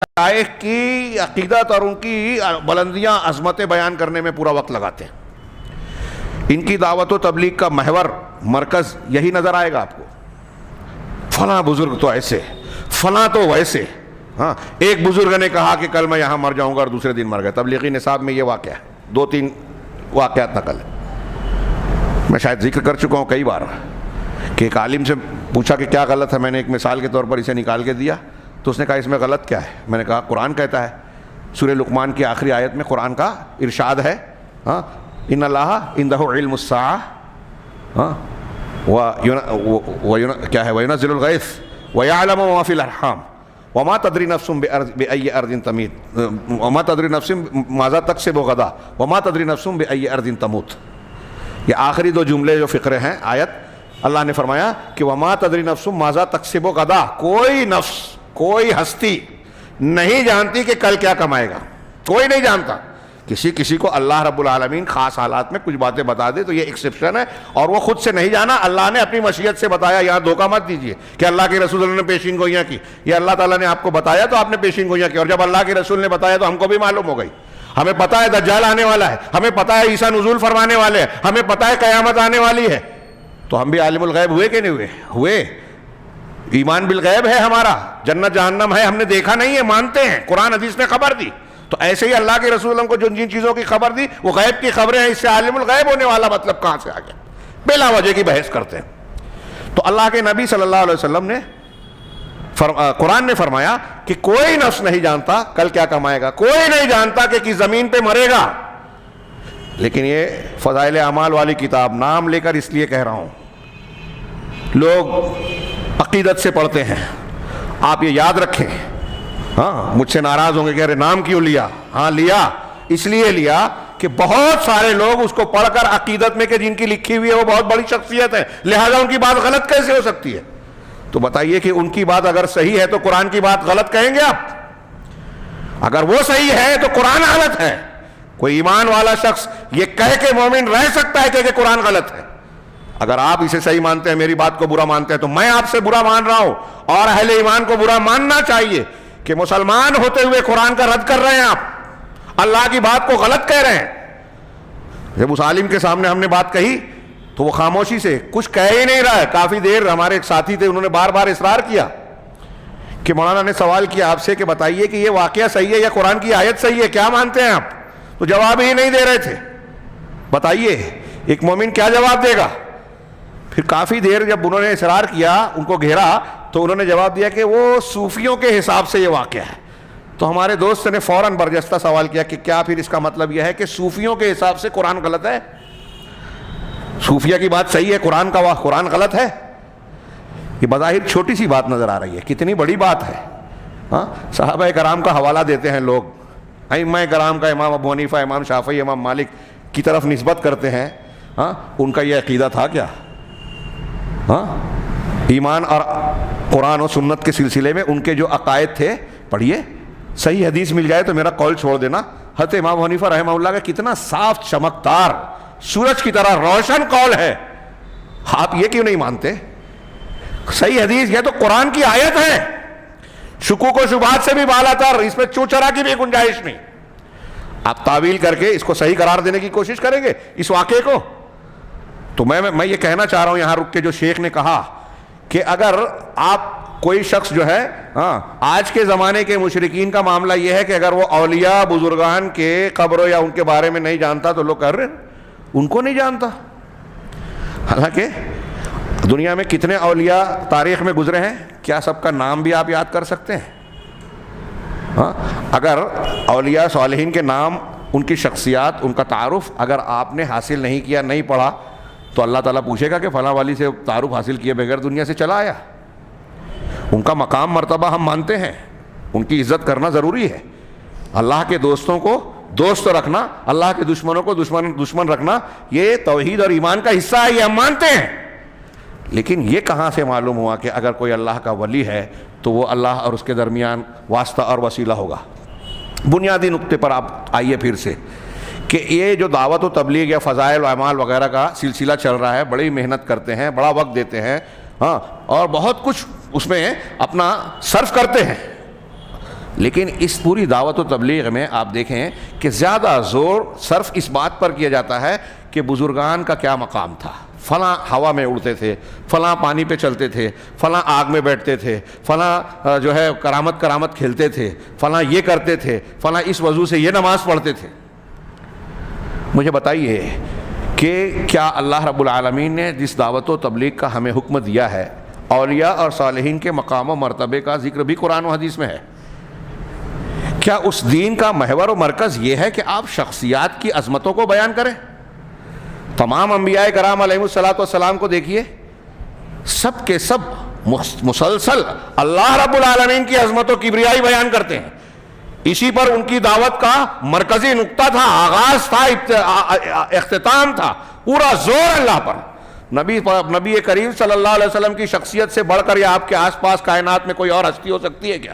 مشائخ کی عقیدت اور ان کی بلندیاں عظمتیں بیان کرنے میں پورا وقت لگاتے ہیں. ان کی دعوت و تبلیغ کا محور مرکز یہی نظر آئے گا آپ کو. فلاں بزرگ تو ایسے, فلاں تو ویسے. ہاں, ایک بزرگ نے کہا کہ کل میں یہاں مر جاؤں گا اور دوسرے دن مر گیا. تبلیغی نصاب میں یہ واقعہ ہے, 2-3 واقعات نقل ہے. میں شاید ذکر کر چکا ہوں کئی بار کہ ایک عالم سے پوچھا کہ کیا غلط ہے, میں نے ایک مثال کے طور پر اسے نکال کے دیا تو اس نے کہا اس میں غلط کیا ہے. میں نے کہا قرآن کہتا ہے, سورہ لقمان کی آخری آیت میں قرآن کا ارشاد ہے, ہاں, ان اللہ عندہ علم الساعہ, ہاں, کیا ہے, وینزل الغیث ویعلم ما فی الارحام وما تدری نفس بأی ارض تموت وما تدری نفس ماذا تکسب غدا وما تدری نفس بأی ارض تموت. یہ آخری 2 جملے جو فقرے ہیں آیت, اللہ نے فرمایا کہ وما تدری نفس ماذا تکسب غدا, کوئی نفس, کوئی ہستی نہیں جانتی کہ کل کیا کمائے گا. کوئی نہیں جانتا. کسی کو اللہ رب العالمین خاص حالات میں کچھ باتیں بتا دے تو یہ ایکسیپشن ہے, اور وہ خود سے نہیں جانا, اللہ نے اپنی مشیت سے بتایا. یہاں دھوکہ مت دیجئے کہ اللہ کے رسول نے پیشین گوئیاں کی. یہ اللہ تعالیٰ نے آپ کو بتایا تو آپ نے پیشین گوئیاں کی, اور جب اللہ کے رسول نے بتایا تو ہم کو بھی معلوم ہو گئی. ہمیں پتہ ہے دجال آنے والا ہے, ہمیں پتہ ہے عیسیٰ نزول فرمانے والے ہیں, ہمیں پتہ ہے قیامت آنے والی ہے. تو ہم بھی عالم الغیب ہوئے کہ نہیں ہوئے؟ ہوئے. ایمان بالغیب ہے ہمارا, جنت جہنم ہے, ہم نے دیکھا نہیں ہے, مانتے ہیں. قرآن حدیث نے خبر دی. تو ایسے ہی اللہ کے رسول کو جن چیزوں کی خبر دی وہ غیب کی خبریں ہیں. اس سے عالم الغیب ہونے والا مطلب کہاں سے آ گیا؟ بلا وجہ کی بحث کرتے ہیں. تو اللہ کے نبی صلی اللہ علیہ وسلم نے قرآن نے فرمایا کہ کوئی نفس نہیں جانتا کل کیا کمائے گا, کوئی نہیں جانتا کہ کس زمین پہ مرے گا. لیکن یہ فضائل اعمال والی کتاب نام لے کر اس لیے کہہ رہا ہوں, لوگ عقیدت سے پڑھتے ہیں, آپ یہ یاد رکھیں. ہاں, مجھ سے ناراض ہوں گے کہ ارے نام کیوں لیا؟ ہاں لیا, اس لیے لیا کہ بہت سارے لوگ اس کو پڑھ کر عقیدت میں کہ جن کی لکھی ہوئی ہے وہ بہت بڑی شخصیت ہے, لہذا ان کی بات غلط کیسے ہو سکتی ہے؟ تو بتائیے کہ ان کی بات اگر صحیح ہے تو قرآن کی بات غلط کہیں گے آپ؟ اگر وہ صحیح ہے تو قرآن غلط ہے. کوئی ایمان والا شخص یہ کہہ کے مومن رہ سکتا ہے کہ قرآن غلط ہے؟ اگر آپ اسے صحیح مانتے ہیں, میری بات کو برا مانتے ہیں, تو میں آپ سے برا مان رہا ہوں, اور اہل ایمان کو برا ماننا چاہیے کہ مسلمان ہوتے ہوئے قرآن کا رد کر رہے ہیں, آپ اللہ کی بات کو غلط کہہ رہے ہیں. جب اس عالم کے سامنے ہم نے بات کہی تو وہ خاموشی سے کچھ کہہ ہی نہیں رہا ہے. کافی دیر ہمارے ایک ساتھی تھے, انہوں نے بار بار اصرار کیا کہ مولانا نے سوال کیا آپ سے کہ بتائیے کہ یہ واقعہ صحیح ہے یا قرآن کی آیت صحیح ہے, کیا مانتے ہیں آپ؟ تو جواب ہی نہیں دے رہے تھے. بتائیے ایک مومن کیا جواب دے گا؟ پھر کافی دیر جب انہوں نے اصرار کیا, ان کو گھیرا, تو انہوں نے جواب دیا کہ وہ صوفیوں کے حساب سے یہ واقعہ ہے. تو ہمارے دوست نے فوراً برجستہ سوال کیا کہ کیا پھر اس کا مطلب یہ ہے کہ صوفیوں کے حساب سے قرآن غلط ہے؟ صوفیہ کی بات صحیح ہے, قرآن غلط ہے؟ یہ بظاہر چھوٹی سی بات نظر آ رہی ہے, کتنی بڑی بات ہے. ہاں, صحابہ کرام کا حوالہ دیتے ہیں لوگ, ائمہ کرام کا, امام ابو حنیفہ, امام شافعی, امام مالک کی طرف نسبت کرتے ہیں. ہاں, ان کا یہ عقیدہ تھا کیا؟ ہاں, ایمان اور قرآن و سنت کے سلسلے میں ان کے جو عقائد تھے, پڑھیے, صحیح حدیث مل جائے تو میرا قول چھوڑ دینا. حضرت امام حنیفہ رحمہ اللہ کا کتنا صاف چمکدار سورج کی طرح روشن قول ہے, آپ یہ کیوں نہیں مانتے؟ صحیح حدیث یہ تو قرآن کی آیت ہے, شکوک و شبہات سے بھی بالا تر, اس میں چوچرا کی بھی گنجائش نہیں. آپ تعویل کر کے اس کو صحیح قرار دینے کی کوشش کریں گے اس واقعے کو. تو میں یہ کہنا چاہ رہا ہوں یہاں رک کے, جو شیخ نے کہا کہ اگر آپ کوئی شخص جو ہے, ہاں, آج کے زمانے کے مشرکین کا معاملہ یہ ہے کہ اگر وہ اولیاء بزرگان کے قبروں یا ان کے بارے میں نہیں جانتا تو لوگ کہہ رہے ہیں ان کو نہیں جانتا. حالانکہ دنیا میں کتنے اولیاء تاریخ میں گزرے ہیں, کیا سب کا نام بھی آپ یاد کر سکتے ہیں؟ ہاں, اگر اولیاء صالحین کے نام, ان کی شخصیات, ان کا تعارف اگر آپ نے حاصل نہیں کیا, نہیں پڑھا, تو اللہ تعالیٰ پوچھے گا کہ فلاں والی سے تعارف حاصل کیے بغیر دنیا سے چلا آیا. ان کا مقام مرتبہ ہم مانتے ہیں, ان کی عزت کرنا ضروری ہے. اللہ کے دوستوں کو دوست رکھنا, اللہ کے دشمنوں کو دشمن رکھنا, یہ توحید اور ایمان کا حصہ ہے, یہ ہم مانتے ہیں. لیکن یہ کہاں سے معلوم ہوا کہ اگر کوئی اللہ کا ولی ہے تو وہ اللہ اور اس کے درمیان واسطہ اور وسیلہ ہوگا؟ بنیادی نقطے پر آپ آئیے پھر سے کہ یہ جو دعوت و تبلیغ یا فضائل و اعمال وغیرہ کا سلسلہ چل رہا ہے, بڑی محنت کرتے ہیں, بڑا وقت دیتے ہیں, ہاں, اور بہت کچھ اس میں اپنا صرف کرتے ہیں, لیکن اس پوری دعوت و تبلیغ میں آپ دیکھیں کہ زیادہ زور صرف اس بات پر کیا جاتا ہے کہ بزرگان کا کیا مقام تھا، فلاں ہوا میں اڑتے تھے، فلاں پانی پہ چلتے تھے، فلاں آگ میں بیٹھتے تھے، فلاں جو ہے کرامت کھیلتے تھے، فلاں یہ کرتے تھے، فلاں اس وضو سے یہ نماز پڑھتے تھے۔ مجھے بتائیے کہ کیا اللہ رب العالمین نے جس دعوت و تبلیغ کا ہمیں حکم دیا ہے، اولیاء اور صالحین کے مقام و مرتبے کا ذکر بھی قرآن و حدیث میں ہے؟ کیا اس دین کا محور و مرکز یہ ہے کہ آپ شخصیات کی عظمتوں کو بیان کریں؟ تمام انبیاء کرام علیہ الصلوۃ والسلام کو دیکھیے، سب کے سب مسلسل اللہ رب العالمین کی عظمت و کبریائی بیان کرتے ہیں۔ اسی پر ان کی دعوت کا مرکزی نقطہ تھا، آغاز تھا، اختتام تھا، پورا زور اللہ پر۔ نبی کریم صلی اللہ علیہ وسلم کی شخصیت سے بڑھ کر یا آپ کے آس پاس کائنات میں کوئی اور ہستی ہو سکتی ہے کیا؟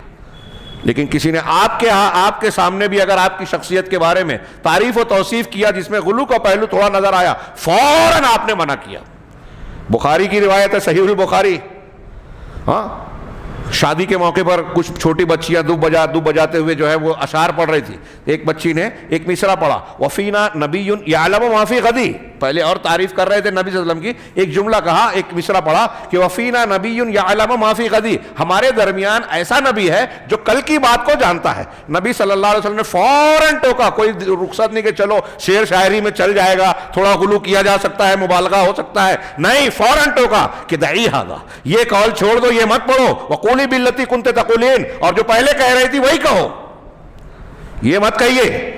لیکن کسی نے آپ کے سامنے بھی اگر آپ کی شخصیت کے بارے میں تعریف و توصیف کیا جس میں غلو کا پہلو تھوڑا نظر آیا، فوراً آپ نے منع کیا۔ بخاری کی روایت ہے، صحیح البخاری، ہاں، شادی کے موقع پر کچھ چھوٹی بچیاں دب بجاتے ہوئے جو ہے وہ اشعار پڑھ رہی تھی۔ ایک بچی نے ایک مصرع پڑھا، وفینا نبی یعلم ما فی غدی، پہلے اور تعریف کر رہے تھے نبی صلی اللہ علیہ وسلم کی، ایک جملہ کہا، ایک مصرع پڑھا کہ وفینا نبی یعلم ما فی غدی، ہمارے درمیان ایسا نبی ہے جو کل کی بات کو جانتا ہے۔ نبی صلی اللہ علیہ وسلم نے فوراً ٹوکا، کوئی رخصت نہیں کہ چلو شعر شاعری میں چل جائے گا، تھوڑا غلو کیا جا سکتا ہے، مبالغہ ہو سکتا ہے، نہیں، فوراً ٹوکا کہ دعی ھذا، یہ قول چھوڑ دو، یہ مت پڑھو، وقولی باللتی کنت تقولین، اور جو پہلے کہہ رہی تھی وہی کہو، یہ مت کہیے۔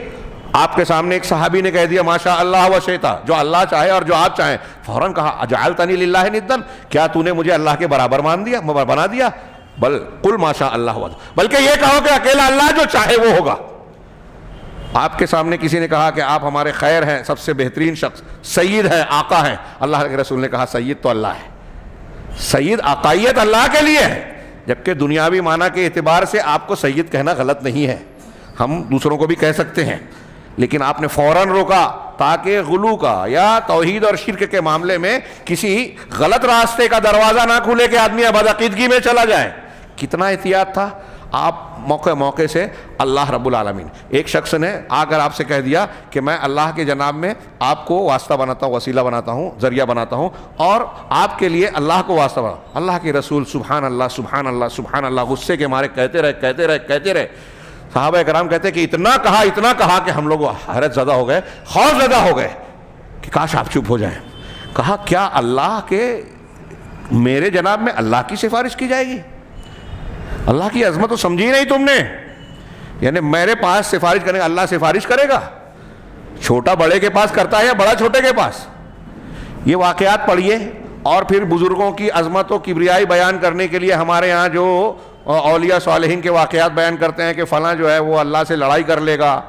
آپ کے سامنے ایک صحابی نے کہہ دیا ماشاء اللہ و شئتا، جو اللہ چاہے اور جو آپ چاہیں، فوراً کہا اجعلتنی للہ ندًا، کیا تو نے مجھے اللہ کے برابر بنا دیا؟ بل قل ماشاء اللہ وحدہ، بلکہ یہ کہو کہ اکیلا اللہ جو چاہے وہ ہوگا۔ آپ کے سامنے کسی نے کہا کہ آپ ہمارے خیر ہیں، سب سے بہترین شخص، سید ہے، آقا ہیں، اللہ کے رسول نے کہا سید تو اللہ ہے، سید آقائیت اللہ کے لیے ہے، جبکہ دنیاوی معنی کے اعتبار سے آپ کو سید کہنا غلط نہیں ہے، ہم دوسروں کو بھی کہہ سکتے ہیں، لیکن آپ نے فوراً روکا تاکہ غلو کا یا توحید اور شرک کے معاملے میں کسی غلط راستے کا دروازہ نہ کھلے کہ آدمی بدعقیدگی میں چلا جائے۔ کتنا احتیاط تھا آپ موقع سے اللہ رب العالمین، ایک شخص نے آ کر آپ سے کہہ دیا کہ میں اللہ کے جناب میں آپ کو واسطہ بناتا ہوں، وسیلہ بناتا ہوں، ذریعہ بناتا ہوں، اور آپ کے لیے اللہ کو واسطہ بنا۔ اللہ کے رسول سبحان اللہ سبحان اللہ سبحان اللہ غصے کے مارے کہتے رہے۔ صحابہ کرام کہتے کہ اتنا کہا کہ ہم لوگ حیرت زدہ ہو گئے، خوف زدہ ہو گئے کہ کاش آپ چپ ہو جائیں۔ کہا کیا اللہ کے میرے جناب میں اللہ کی سفارش کی جائے گی؟ اللہ کی عظمت تو سمجھی نہیں تم نے، یعنی میرے پاس سفارش کرنے، اللہ سفارش کرے گا؟ چھوٹا بڑے کے پاس کرتا ہے یا بڑا چھوٹے کے پاس؟ یہ واقعات پڑھیے، اور پھر بزرگوں کی عظمت و کبریائی بیان کرنے کے لیے ہمارے ہاں جو اولیاء صالحین کے واقعات بیان کرتے ہیں کہ فلاں جو ہے وہ اللہ سے لڑائی کر لے گا،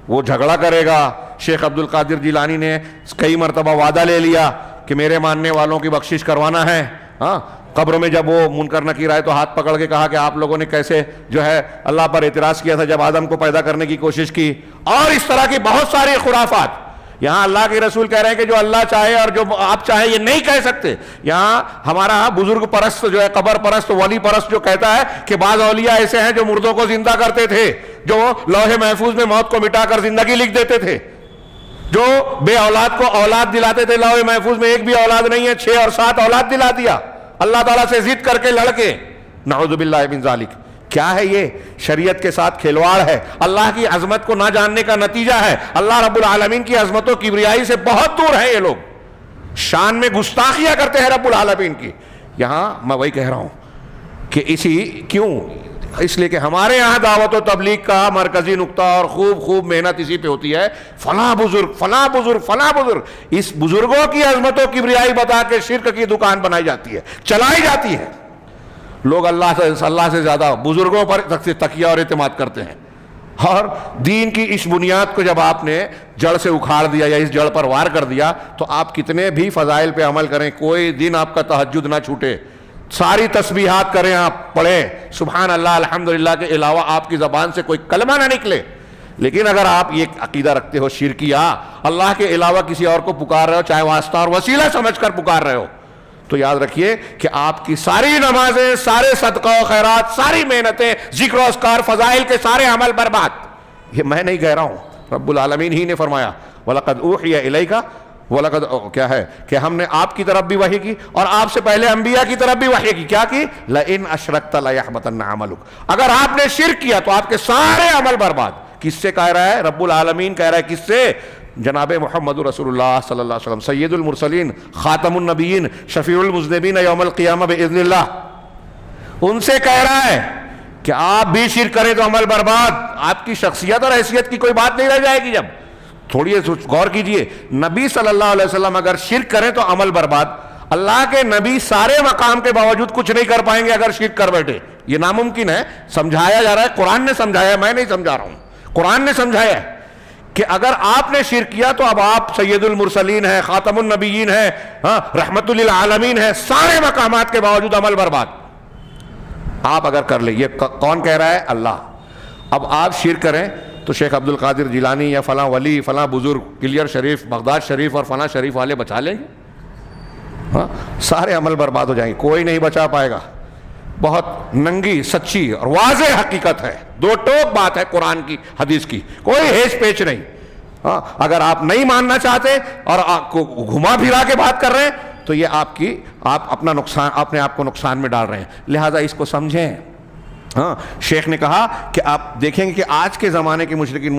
وہ جھگڑا کرے گا۔ شیخ عبد القادر جیلانی نے کئی مرتبہ وعدہ لے لیا کہ میرے ماننے والوں کی بخشش کروانا ہے، ہاں، قبر میں جب وہ منکر نکیر آئے تو ہاتھ پکڑ کے کہا کہ آپ لوگوں نے کیسے جو ہے اللہ پر اعتراض کیا تھا جب آدم کو پیدا کرنے کی کوشش کی، اور اس طرح کی بہت ساری خرافات۔ یہاں اللہ کے رسول کہہ رہے ہیں کہ جو اللہ چاہے اور جو آپ چاہیں یہ نہیں کہہ سکتے۔ یہاں ہمارا بزرگ پرست جو ہے، قبر پرست، ولی پرست جو کہتا ہے کہ بعض اولیاء ایسے ہیں جو مردوں کو زندہ کرتے تھے، جو لوح محفوظ میں موت کو مٹا کر زندگی لکھ دیتے تھے، جو بے اولاد کو اولاد دلاتے تھے، لوح محفوظ میں ایک بھی اولاد نہیں ہے، 6 اور 7 اولاد دلا دیا اللہ تعالیٰ سے ضد کر کے لڑ کے، نعوذ باللہ من ذالک۔ کیا ہے یہ؟ شریعت کے ساتھ کھلواڑ ہے، اللہ کی عظمت کو نہ جاننے کا نتیجہ ہے۔ اللہ رب العالمین کی عظمت و کبریائی سے بہت دور ہیں یہ لوگ، شان میں گستاخیاں کرتے ہیں رب العالمین کی۔ یہاں میں وہی کہہ رہا ہوں کہ اس لیے کہ ہمارے یہاں دعوت و تبلیغ کا مرکزی نقطہ اور خوب محنت اسی پہ ہوتی ہے، فلاں بزرگ، اس بزرگوں کی عظمت و کبریائی بتا کے شرک کی دکان بنائی جاتی ہے، چلائی جاتی ہے۔ لوگ اللہ سے زیادہ بزرگوں پر تکیہ اور اعتماد کرتے ہیں، اور دین کی اس بنیاد کو جب آپ نے جڑ سے اکھاڑ دیا یا اس جڑ پر وار کر دیا تو آپ کتنے بھی فضائل پہ عمل کریں، کوئی دن آپ کا تہجد نہ چھوٹے، ساری تسبیحات کریں، آپ پڑھیں سبحان اللہ الحمدللہ کے علاوہ آپ کی زبان سے کوئی کلمہ نہ نکلے، لیکن اگر آپ یہ عقیدہ رکھتے ہو شرکیہ، اللہ کے علاوہ کسی اور کو پکار رہے ہو، چاہے واسطہ اور وسیلہ سمجھ کر پکار رہے ہو، تو یاد رکھیے کہ آپ کی ساری نمازیں، سارے صدقہ و خیرات، ساری محنتیں، ذکر و اذکار، فضائل کے سارے عمل برباد. یہ میں نہیں کہہ رہا ہوں، رب العالمین ہی نے فرمایا وَلَقَدْ أُوحِيَ إِلَيْكَ وَلَقَدْ کیا ہے کہ ہم نے آپ کی طرف بھی وحی کی اور آپ سے پہلے انبیاء کی طرف بھی وحی کی. کیا کی؟ لَإِنْ أَشْرَكْتَ لَيَحْبَطَنَّ عَمَلُكَ. اگر آپ نے شرک کیا تو آپ کے سارے عمل برباد. کس سے کہہ رہا ہے؟ رب العالمین کہہ رہا ہے. کس سے؟ جناب محمد رسول اللہ صلی اللہ علیہ وسلم، سید المرسلین، خاتم النبیین، شفیع المذنبین یوم القیامہ باذن اللہ. ان سے کہہ رہا ہے کہ آپ بھی شرک کریں تو عمل برباد. آپ کی شخصیت اور حیثیت کی کوئی بات نہیں رہ جائے گی. جب تھوڑی غور کیجئے، نبی صلی اللہ علیہ وسلم اگر شرک کریں تو عمل برباد. اللہ کے نبی سارے مقام کے باوجود کچھ نہیں کر پائیں گے اگر شرک کر بیٹھے. یہ ناممکن ہے. سمجھایا جا رہا ہے، قرآن نے سمجھایا ہے، میں نہیں سمجھا رہا ہوں. قرآن نے سمجھایا ہے کہ اگر آپ نے شرک کیا تو اب آپ سید المرسلین ہیں، خاتم النبیین ہیں، رحمت للعالمین ہیں، سارے مقامات کے باوجود عمل برباد. آپ اگر کر لیں، یہ کون کہہ رہا ہے؟ اللہ. اب آپ شرک کریں تو شیخ عبد القادر جیلانی یا فلاں ولی، فلاں بزرگ، کلیئر شریف، بغداد شریف اور فلاں شریف والے بچا لیں گے؟ سارے عمل برباد ہو جائیں گے، کوئی نہیں بچا پائے گا. بہت ننگی، سچی اور واضح حقیقت ہے، دو ٹوک بات ہے قرآن کی، حدیث کی، کوئی ہیچ پیچ نہیں. اگر آپ نہیں ماننا چاہتے اور آپ کو گھما پھرا کے بات کر رہے ہیں تو یہ آپ اپنا نقصان، اپنے آپ کو نقصان میں ڈال رہے ہیں. لہٰذا اس کو سمجھیں. شیخ نے کہا کہ آپ دیکھیں گے کہ آج کے زمانے کے مشرکین